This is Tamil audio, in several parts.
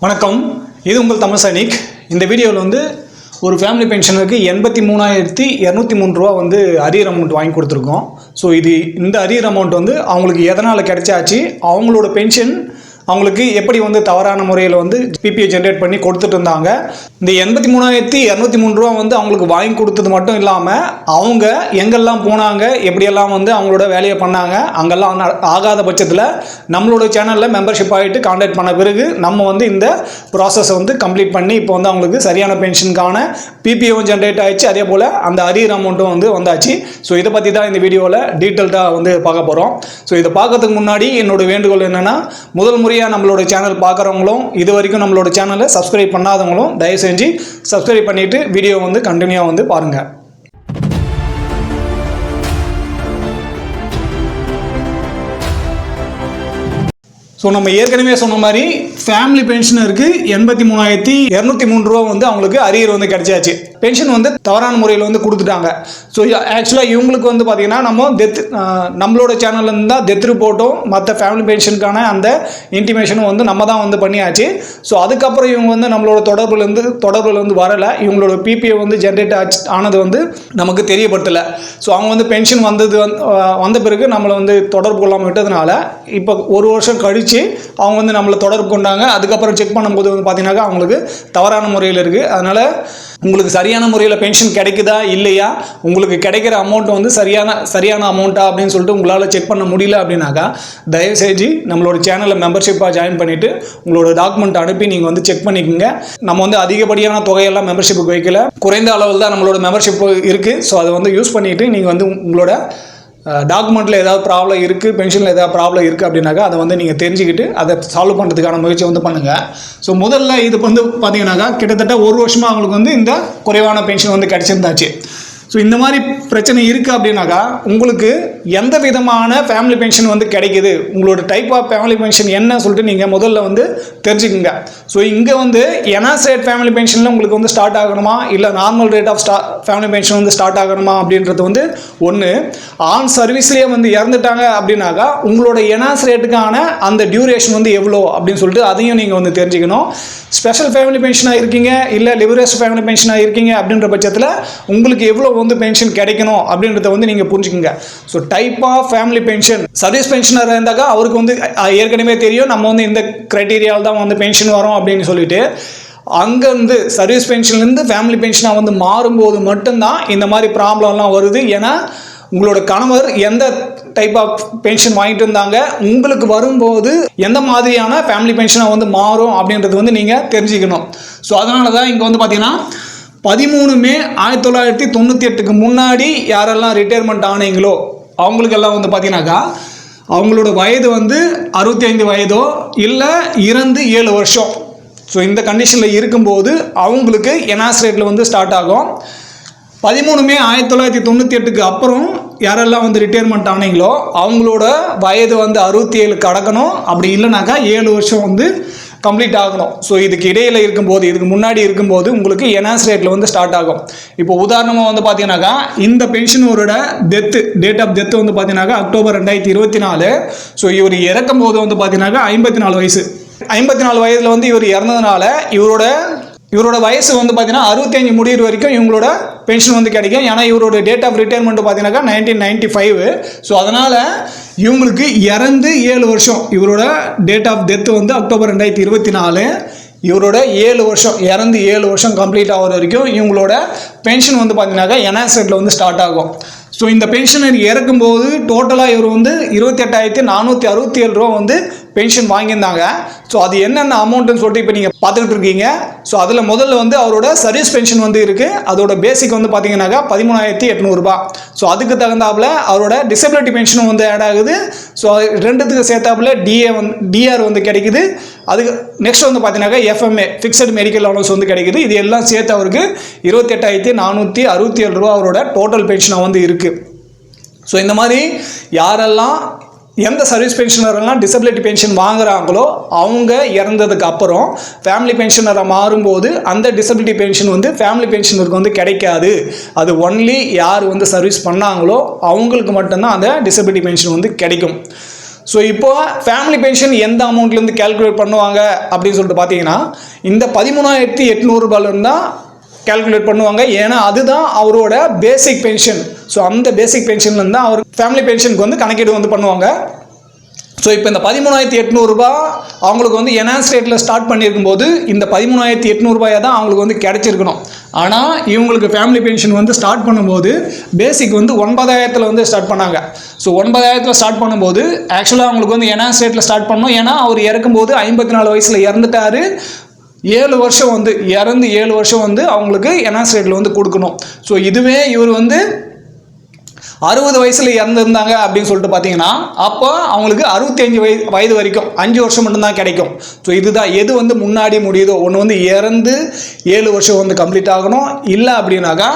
வணக்கம், இது உங்கள் தமிழ் சைனிக். இந்த வீடியோவில் வந்து ஒரு ஃபேமிலி பென்ஷனுக்கு 83,203 ரூபா வந்து அரியர் அமௌண்ட் வாங்கி கொடுத்துருக்கோம். ஸோ இந்த அரியர் அமௌண்ட் வந்து அவங்களுக்கு எதனால் கிடைச்சாச்சு, அவங்களோட பென்ஷன் அவங்களுக்கு எப்படி வந்து தவறான முறையில் வந்து பிபிஐ ஜென்ரேட் பண்ணி கொடுத்துட்டு இருந்தாங்க. இந்த 83,203 ரூபா வந்து அவங்களுக்கு வாங்கி கொடுத்தது மட்டும் இல்லாமல் அவங்க எங்கெல்லாம் போனாங்க, எப்படியெல்லாம் வந்து அவங்களோட வேலையை பண்ணாங்க, அங்கெல்லாம் ஆகாத பட்சத்தில் நம்மளோட சேனலில் மெம்பர்ஷிப் ஆகிட்டு கான்டாக்ட் பண்ண பிறகு நம்ம வந்து இந்த ப்ராசஸை வந்து கம்ப்ளீட் பண்ணி இப்போ வந்து அவங்களுக்கு சரியான பென்ஷனுக்கான பிபிஐவும் ஜென்ரேட் ஆகிடுச்சு. அதே போல் அந்த அரியர் அமௌண்ட்டும் வந்து வந்தாச்சு. ஸோ இதை பற்றி தான் இந்த வீடியோவில் டீட்டெயில்டாக வந்து பார்க்க போகிறோம். ஸோ இதை பார்க்கறதுக்கு முன்னாடி என்னோட வேண்டுகோள் என்னென்னா, முதல் முறை நம்மளோட சேனல் பார்க்குறவங்களும் இது வரைக்கும் நம்மளோட சேனலை சப்ஸ்கிரைப் பண்ணாதவங்களும் தயவு செஞ்சு சப்ஸ்கிரைப் பண்ணிவிட்டு வீடியோ வந்து கண்டினியூவாக வந்து பாருங்கள். ஸோ நம்ம ஏற்கனவே சொன்ன மாதிரி ஃபேமிலி பென்ஷனருக்கு 83,203 ரூபா வந்து அவங்களுக்கு அரியர் வந்து கிடைச்சாச்சு. பென்ஷன் வந்து தவறான முறையில் வந்து கொடுத்துட்டாங்க. ஸோ ஆக்சுவலாக இவங்களுக்கு வந்து பார்த்திங்கன்னா நம்மளோட சேனல்லேருந்து தான் டெத் ரிப்போர்ட்டும் மற்ற ஃபேமிலி பென்ஷனுக்கான அந்த இன்டிமேஷனும் வந்து நம்ம தான் வந்து பண்ணியாச்சு. ஸோ அதுக்கப்புறம் இவங்க வந்து நம்மளோட தொடர்பில் வந்து வரலை. இவங்களோட பிபிஐ வந்து ஜென்ரேட் ஆனது வந்து நமக்கு தெரியப்படுத்தலை. ஸோ அவங்க வந்து பென்ஷன் வந்த பிறகு நம்மளை வந்து தொடர்பு கொள்ளாமல் விட்டதுனால இப்போ ஒரு வருஷம் கழிச்சு அவங்க வந்து நம்மளை தொடர்பு கொண்டாங்க. அதுக்கப்புறம் செக் பண்ணும்போது வந்து பார்த்தீங்கன்னா அவங்களுக்கு தவறான முறையில் இருக்குது. அதனால் உங்களுக்கு சரியான முறையில் பென்ஷன் கிடைக்குதா இல்லையா, உங்களுக்கு கிடைக்கிற அமௌண்ட் வந்து சரியான அமௌண்ட்டா அப்படின்னு சொல்லிட்டு உங்களால் செக் பண்ண முடியல அப்படின்னாக்கா தயவுசெய்து நம்மளோட சேனலில் மெம்பர்ஷிப்பாக ஜாயின் பண்ணிவிட்டு உங்களோட டாக்குமெண்ட் அனுப்பி நீங்கள் வந்து செக் பண்ணிக்கோங்க. நம்ம வந்து அதிகப்படியான தொகையெல்லாம் மெம்பர்ஷிப்புக்கு வைக்கல, குறைந்த அளவில் தான் நம்மளோட மெம்பர்ஷிப் இருக்குது. ஸோ அதை வந்து யூஸ் பண்ணிவிட்டு நீங்கள் வந்து உங்களோட டாக்குமெண்ட்டில் ஏதாவது ப்ராப்ளம் இருக்குது, பென்ஷனில் ஏதாவது ப்ராப்ளம் இருக்குது அப்படின்னாக்கா அதை வந்து நீங்கள் தெரிஞ்சுக்கிட்டு அதை சால்வ் பண்ணுறதுக்கான முயற்சி வந்து பண்ணுங்கள். ஸோ முதல்ல இது வந்து பார்த்தீங்கன்னாக்கா கிட்டத்தட்ட ஒரு வருஷமாக அவங்களுக்கு வந்து இந்த குறைவான பென்ஷன் வந்து கிடச்சிருந்தாச்சு. ஸோ இந்த மாதிரி பிரச்சனை இருக்குது அப்படின்னாக்கா உங்களுக்கு எந்த விதமான ஃபேமிலி பென்ஷன் வந்து கிடைக்குது, உங்களோட டைப் ஆஃப் ஃபேமிலி பென்ஷன் என்ன சொல்லிட்டு நீங்கள் முதல்ல வந்து தெரிஞ்சுக்குங்க. ஸோ இங்கே வந்து என்ஹான்ஸ் ரேட் ஃபேமிலி பென்ஷனில் உங்களுக்கு வந்து ஸ்டார்ட் ஆகணுமா இல்லை normal rate of family pension வந்து ஸ்டார்ட் ஆகணுமா அப்படின்றது வந்து ஒன்று. ஆன் சர்வீஸ்லேயே வந்து இறந்துட்டாங்க அப்படின்னாக்கா உங்களோட என்ஹான்ஸ் ரேட்டுக்கான அந்த டியூரேஷன் வந்து எவ்வளோ அப்படின்னு சொல்லிட்டு அதையும் நீங்கள் வந்து தெரிஞ்சுக்கணும். ஸ்பெஷல் ஃபேமிலி பென்ஷனாக இருக்கீங்க இல்லை லிபரேஸ் ஃபேமிலி பென்ஷனாக இருக்கீங்க அப்படின்ற பட்சத்தில் உங்களுக்கு எவ்வளோ வந்து பென்ஷன் கிடைக்கணும் அப்படின்றத வந்து நீங்கள் புரிஞ்சுக்கோங்க. So type of family pension service பென்ஷனராக இருந்தாக்கா அவருக்கு வந்து ஏற்கனவே தெரியும் நம்ம வந்து இந்த க்ரைட்டீரியாவில் தான் வந்து பென்ஷன் வரும் அப்படின்னு சொல்லிட்டு அங்கேருந்து சர்வீஸ் பென்ஷன்லேருந்து ஃபேமிலி பென்ஷனாக வந்து மாறும்போது மட்டும்தான் இந்த மாதிரி ப்ராப்ளம்லாம் வருது. ஏன்னா உங்களோட கணவர் எந்த டைப் ஆஃப் பென்ஷன் வாங்கிட்டு இருந்தாங்க, உங்களுக்கு வரும்போது எந்த மாதிரியான ஃபேமிலி பென்ஷனாக வந்து மாறும் அப்படின்றது வந்து நீங்கள் தெரிஞ்சுக்கணும். ஸோ அதனால தான் இங்கே வந்து பார்த்தீங்கன்னா 13 மே 1998க்கு முன்னாடி யாரெல்லாம் ரிட்டையர்மெண்ட் ஆனீங்களோ அவங்களுக்கெல்லாம் வந்து பார்த்தீங்கன்னாக்கா அவங்களோட வயது வந்து 65 வயதோ இல்லை இறந்து 7 வருஷம். ஸோ இந்த கண்டிஷனில் இருக்கும்போது அவங்களுக்கு என்ஹான்ஸ் ரேட்டில் வந்து ஸ்டார்ட் ஆகும். 13 மே 1998க்கு அப்புறம் யாரெல்லாம் வந்து ரிட்டையர்மெண்ட் ஆனீங்களோ அவங்களோட வயது வந்து 67 கடக்கணும். அப்படி இல்லைனாக்கா 7 வருஷம் வந்து கம்ப்ளீட் ஆகணும். ஸோ இதுக்கு இடையில் இருக்கும்போது இதுக்கு முன்னாடி இருக்கும்போது உங்களுக்கு என்ஹான்ஸ் ரேட்டில் வந்து ஸ்டார்ட் ஆகும். இப்போ உதாரணமாக வந்து பார்த்தீங்கன்னாக்கா இந்த பென்ஷனரோட டேட் ஆஃப் டெத் வந்து பார்த்தீங்கன்னாக்கா அக்டோபர் 2024. ஸோ இவர் இறக்கும் போது வந்து பார்த்தீங்கன்னாக்கா 54 வயசு. 54 வயதில் வந்து இவர் இறந்ததுனால இவரோட வயசு வந்து பார்த்தீங்கன்னா 65 முடிகிற வரைக்கும் இவங்களோட பென்ஷன் வந்து கிடைக்கும். ஏன்னா இவரோட டேட் ஆஃப் ரிட்டையர்மெண்ட் பார்த்தீங்கன்னாக்கா 1995. ஸோ அதனால் இவங்களுக்கு இறந்து 7 வருஷம். இவரோட டேட் ஆஃப் டெத் வந்து அக்டோபர் 2024. இவரோட 7 வருஷம் இறந்து 7 வருஷம் கம்ப்ளீட் ஆகிற வரைக்கும் இவங்களோட பென்ஷன் வந்து பார்த்தீங்கன்னாக்கா என்ஹான்ஸ் ரேட்டில் வந்து ஸ்டார்ட் ஆகும். ஸோ இந்த பென்ஷனர் இறக்கும்போது டோட்டலாக இவர் வந்து 28,467 ரூபா வந்து பென்ஷன் வாங்கியிருந்தாங்க. ஸோ அது என்னென்ன அமௌண்ட்டுன்னு சொல்லிட்டு இப்போ நீங்கள் பார்த்துக்கிட்டு இருக்கீங்க. ஸோ அதில் முதல்ல வந்து அவரோட சர்வீஸ் பென்ஷன் வந்து இருக்குது. அதோட பேசிக் வந்து பார்த்தீங்கன்னாக்கா 13,800 ரூபா. ஸோ அதுக்கு தகுந்தாப்புல அவரோட டிசபிலிட்டி பென்ஷனும் வந்து ஆட் ஆகுது. ஸோ ரெண்டுத்துக்கு சேர்த்தாப்புல டிஆர் வந்து கிடைக்குது. அதுக்கு நெக்ஸ்ட் வந்து பார்த்தீங்கன்னாக்கா எஃப்எம்ஏ ஃபிக்ஸட் மெடிக்கல் அலவன்ஸ் வந்து கிடைக்குது. இது எல்லாம் சேர்த்து அவருக்கு 28,467 ரூபா அவரோட டோட்டல் பென்ஷனாக வந்து இருக்குது. ஸோ இந்த மாதிரி யாரெல்லாம் எந்த சர்வீஸ் பென்ஷனரெல்லாம் டிசபிலிட்டி பென்ஷன் வாங்குறாங்களோ அவங்க இறந்ததுக்கு அப்புறம் ஃபேமிலி பென்ஷனரை மாறும்போது அந்த டிசபிலிட்டி பென்ஷன் வந்து ஃபேமிலி பென்ஷனருக்கு வந்து கிடைக்காது. அது ஒன்லி யார் வந்து சர்வீஸ் பண்ணாங்களோ அவங்களுக்கு மட்டும்தான் அந்த டிசபிலிட்டி பென்ஷன் வந்து கிடைக்கும். ஸோ இப்போ ஃபேமிலி பென்ஷன் எந்த அமௌண்ட்லேருந்து கேல்குலேட் பண்ணுவாங்க அப்படின்னு சொல்லிட்டு பார்த்தீங்கன்னா இந்த 13,800 ரூபாயிலிருந்து தான் கேல்குலேட் பண்ணுவாங்க. ஏன்னா அதுதான் அவரோட பேசிக் பென்ஷன். ஸோ அந்த பேசிக் பென்ஷன்லேருந்து தான் அவர் ஃபேமிலி பென்ஷனுக்கு வந்து கணக்கீடு வந்து பண்ணுவாங்க. ஸோ இப்போ இந்த 13,800 ரூபாய் அவங்களுக்கு வந்து என்ஹான்ஸ் ரேட்டில் ஸ்டார்ட் பண்ணியிருக்கும் போது இந்த 13,800 ரூபாயை தான் அவங்களுக்கு வந்து கிடைச்சிருக்கணும். ஆனால் இவங்களுக்கு ஃபேமிலி பென்ஷன் வந்து ஸ்டார்ட் பண்ணும்போது பேசிக் வந்து 9,000 வந்து ஸ்டார்ட் பண்ணாங்க. ஸோ 9,000 ஸ்டார்ட் பண்ணும்போது ஆக்சுவலாக அவங்களுக்கு வந்து என்ஹான்ஸ் ரேட்டில் ஸ்டார்ட் பண்ணோம். ஏன்னா அவர் இறக்கும்போது 54 வயசில் இறந்துட்டார். 7 வருஷம் வந்து இறந்து 7 வருஷம் வந்து அவங்களுக்கு என்ஹான்ஸ் ரேட்டில் வந்து கொடுக்கணும். ஸோ இதுவே இவர் வந்து 60 வயசில் இறந்துருந்தாங்க அப்படின்னு சொல்லிட்டு பார்த்தீங்கன்னா அப்போ அவங்களுக்கு 65 வயது வரைக்கும் 5 வருஷம் மட்டும்தான் கிடைக்கும். ஸோ இதுதான் எது வந்து முன்னாடி முடியுதோ ஒன்று வந்து இறந்து 7 வருஷம் வந்து கம்ப்ளீட் ஆகணும். இல்லை அப்படின்னாக்கா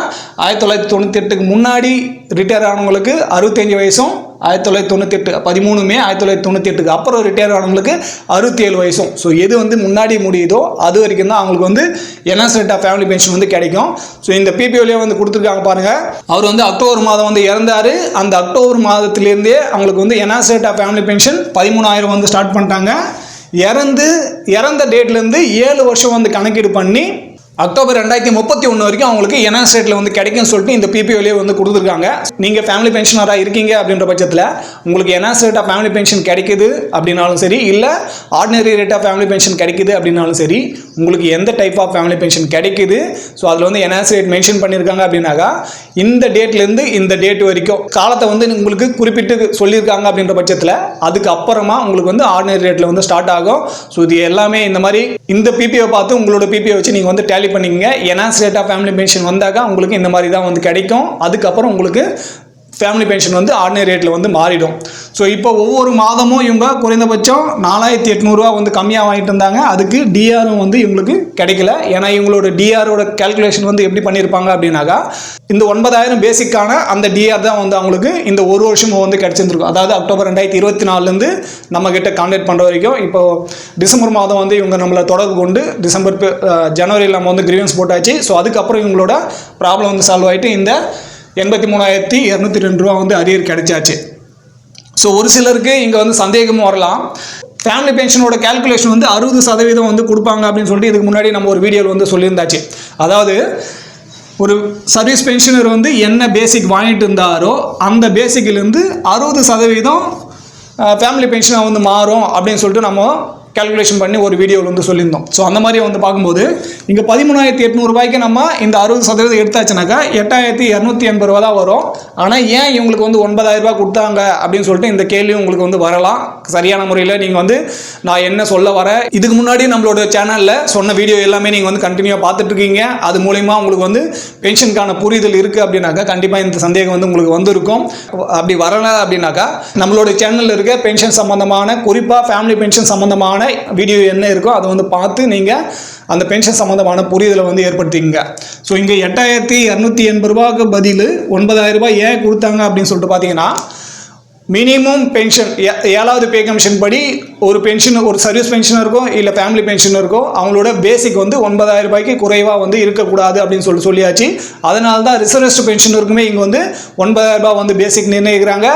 1998க்கு முன்னாடி ரிட்டையர் ஆனவங்களுக்கு 65 வயசும் 1998 13 மே 1998க்கு அப்புறம் ரிட்டையர் ஆனவங்களுக்கு 67 வயசும். ஸோ எது வந்து முன்னாடி முடியுதோ அது வரைக்கும் தான் அவங்களுக்கு வந்து enhance rate of family pension வந்து கிடைக்கும். ஸோ இந்த பிபிஓலேயே வந்து கொடுத்துருக்காங்க பாருங்கள். அவர் வந்து அக்டோபர் மாதம் வந்து இறந்தார். அந்த அக்டோபர் மாதத்துலேருந்தே அவங்களுக்கு வந்து enhance rate of family pension 13,000 வந்து ஸ்டார்ட் பண்ணிட்டாங்க. இறந்த டேட்லேருந்து 7 வருஷம் வந்து கணக்கீடு பண்ணி அக்டோபர் 2031 வரைக்கும் அவங்களுக்கு என்ஹான்ஸ் ரேட்டில் வந்து கிடைக்கும்னு சொல்லிட்டு இந்த பிபிஓலேயே வந்து கொடுத்துருக்காங்க. நீங்கள் ஃபேமிலி பென்ஷனராக இருக்கீங்க அப்படின்ற பட்சத்தில் உங்களுக்கு enhance rate of family pension கிடைக்குது அப்படின்னாலும் சரி, இல்லை ordinary rate of family pension கிடைக்குது அப்படின்னாலும் சரி, உங்களுக்கு எந்த டைப் ஆஃப் ஃபேமிலி பென்ஷன் கிடைக்குது, ஸோ அதில் வந்து என்ஹான்ஸ் ரேட் மென்ஷன் பண்ணியிருக்காங்க அப்படின்னாக்கா இந்த டேட்லேருந்து இந்த டேட் வரைக்கும் காலத்தை வந்து உங்களுக்கு குறிப்பிட்டு சொல்லியிருக்காங்க அப்படின்ற பட்சத்தில் அதுக்கப்புறமா உங்களுக்கு வந்து ஆர்டினரி ரேட்டில் வந்து ஸ்டார்ட் ஆகும். ஸோ இது எல்லாமே இந்த மாதிரி இந்த பிபிஓ பார்த்து உங்களோட பிபிஓ வச்சு நீங்கள் வந்து டேலி பண்ணிக்கங்க. Enhance rate of family pension வந்தாக்கா உங்களுக்கு இந்த மாதிரி தான் வந்து கிடைக்கும். அதுக்கப்புறம் உங்களுக்கு ஃபேமிலி பென்ஷன் வந்து ஆர்டினரி ரேட்டில் வந்து மாறிடும். ஸோ இப்போ ஒவ்வொரு மாதமும் இவங்க குறைந்தபட்சம் 4,800 ரூபா வந்து கம்மியாக வாங்கிட்டு இருந்தாங்க. அதுக்கு டிஆரும் வந்து இவங்களுக்கு கிடைக்கல. ஏன்னா இவங்களோட டிஆரோட கேல்குலேஷன் வந்து எப்படி பண்ணியிருப்பாங்க அப்படின்னாக்கா இந்த 9,000 பேசிக்கான அந்த டிஆர் தான் வந்து அவங்களுக்கு இந்த ஒரு வருஷமும் வந்து கிடைச்சிருந்துருக்கும். அதாவது அக்டோபர் 2024 நம்ம கிட்ட கான்டாக்ட் பண்ணுற வரைக்கும். இப்போ டிசம்பர் மாதம் வந்து இவங்க நம்மளை தொடர்பு கொண்டு ஜனவரியில் நம்ம வந்து கிரீவன்ஸ் போட்டாச்சு. ஸோ அதுக்கப்புறம் இவங்களோட ப்ராப்ளம் வந்து சால்வ் ஆகிட்டு இந்த 83,202 ரூபா வந்து அரியர் கிடைச்சாச்சு. ஸோ ஒரு சிலருக்கு இங்கே வந்து சந்தேகமும் வரலாம். ஃபேமிலி பென்ஷனோட கேல்குலேஷன் வந்து 60% வந்து கொடுப்பாங்க அப்படின்னு சொல்லிட்டு இதுக்கு முன்னாடி நம்ம ஒரு வீடியோவில் வந்து சொல்லியிருந்தாச்சு. அதாவது ஒரு சர்வீஸ் பென்ஷனர் வந்து என்ன பேசிக் வாங்கிட்டு இருந்தாரோ அந்த பேசிக்கிலேருந்து 60% ஃபேமிலி பென்ஷனாக வந்து மாறும் அப்படின்னு சொல்லிட்டு நம்ம கேல்குலேஷன் பண்ணி ஒரு வீடியோவில் வந்து சொல்லியிருந்தோம். ஸோ அந்த மாதிரி வந்து பார்க்கும்போது இங்கே 13,800 ரூபாய்க்கு நம்ம இந்த 60% எடுத்தாச்சுனாக்கா 8,280 ரூபா தான் வரும். ஆனால் ஏன் இவங்களுக்கு வந்து 9,000 ரூபாய் கொடுத்தாங்க அப்படின்னு சொல்லிட்டு இந்த கேள்வி உங்களுக்கு வந்து வரலாம். சரியான முறையில் நீங்கள் வந்து நான் என்ன சொல்ல வரேன், இதுக்கு முன்னாடி நம்மளோட சேனலில் சொன்ன வீடியோ எல்லாமே நீங்கள் வந்து கண்டினியூவாக பார்த்துட்டு இருக்கீங்க. அது மூலிமா உங்களுக்கு வந்து பென்ஷனுக்கான புரிதல் இருக்குது அப்படின்னாக்கா கண்டிப்பாக இந்த சந்தேகம் வந்து உங்களுக்கு வந்திருக்கும். அப்படி வரலை அப்படின்னாக்கா நம்மளோட சேனலில் இருக்க பென்ஷன் சம்மந்தமான குறிப்பாக ஃபேமிலி பென்ஷன் சம்மந்தமான வீடியோ என்ன இருக்கோ அதை வந்து பார்த்து நீங்கள் அந்த பென்ஷன் சம்மந்தமான புரிதலை வந்து ஏற்படுத்திங்க. ஸோ இங்கே 8,280 ரூபாய்க்கு பதில் 9,000 ரூபாய் ஏன் கொடுத்தாங்க அப்படின்னு சொல்லிட்டு பார்த்தீங்கன்னா மினிமம் பென்ஷன் 7வது பே கமிஷன் படி ஒரு பென்ஷன் ஒரு சர்வீஸ் பென்ஷனருக்கோ இல்லை ஃபேமிலி பென்ஷனருக்கோ அவங்களோட பேசிக் வந்து 9,000 ரூபாய்க்கு குறைவாக வந்து இருக்கக்கூடாது அப்படின்னு சொல்லியாச்சு. அதனால தான் ரிசர்வ்டு பென்ஷனருக்குமே இங்கே வந்து 9,000 ரூபாய் வந்து பேசிக் நிர்ணயிக்கிறாங்க.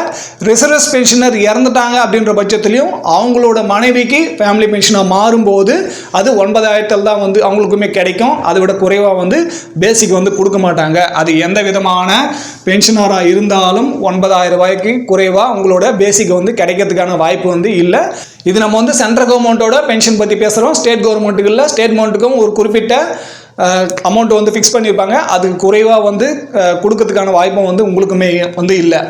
ரிசர்வ்டு பென்ஷனர் இறந்துட்டாங்க அப்படின்ற பட்சத்துலையும் அவங்களோட மனைவிக்கு ஃபேமிலி பென்ஷனாக மாறும்போது அது 9,000 தான் வந்து அவங்களுக்குமே கிடைக்கும். அதை விட குறைவாக வந்து பேசிக் வந்து கொடுக்க மாட்டாங்க. அது எந்த விதமான பென்ஷனராக இருந்தாலும் 9,000 ரூபாய்க்கு குறைவாக உங்களோட பேசிக் வந்து கிடைக்கிறதுக்கான வாய்ப்பு வந்து இல்லை. இது நம்ம வந்து சென்ட்ரல் கவர்மெண்ட்டோட பென்ஷன் பற்றி பேசுகிறோம். ஸ்டேட் கவர்மெண்ட்டுக்கு இல்லை, ஸ்டேட் கவர்மெண்ட்டுக்கும் ஒரு குறிப்பிட்ட அமௌண்ட் வந்து ஃபிக்ஸ் பண்ணியிருப்பாங்க. அதுக்கு குறைவாக வந்து கொடுக்கறதுக்கான வாய்ப்பும் வந்து உங்களுக்குமே வந்து இல்லை.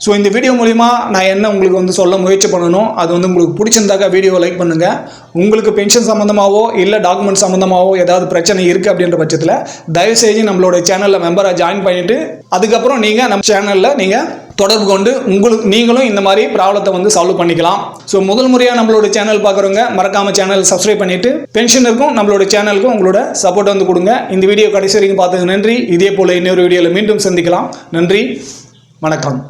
ஸோ இந்த வீடியோ மூலிமா நான் என்ன உங்களுக்கு வந்து சொல்ல முயற்சி பண்ணணும், அது வந்து உங்களுக்கு பிடிச்சிருந்தாக்கா வீடியோவை லைக் பண்ணுங்கள். உங்களுக்கு பென்ஷன் சம்மந்தமாகவோ இல்லை டாக்குமெண்ட் சம்மந்தமாகவோ ஏதாவது பிரச்சனை இருக்குது அப்படின்ற பட்சத்தில் தயவுசெய்து நம்மளோட சேனலில் மெம்பராக ஜாயின் பண்ணிவிட்டு அதுக்கப்புறம் நீங்கள் நம்ம சேனலில் நீங்கள் தொடர்பு கொண்டு நீங்களும் இந்த மாதிரி ப்ராப்ளத்தை வந்து சால்வ் பண்ணிக்கலாம். ஸோ முதல் முறையாக நம்மளோட சேனல் பார்க்குறவங்க மறக்காமல் சேனல் சப்ஸ்கிரைப் பண்ணிவிட்டு பென்ஷனருக்கும் நம்மளோட சேனலுக்கும் உங்களோட சப்போர்ட் வந்து கொடுங்க. இந்த வீடியோ கடைசி வரைக்கும் பார்த்ததுக்கு நன்றி. இதே போல் இன்னொரு வீடியோவில் மீண்டும் சந்திக்கலாம். நன்றி, வணக்கம்.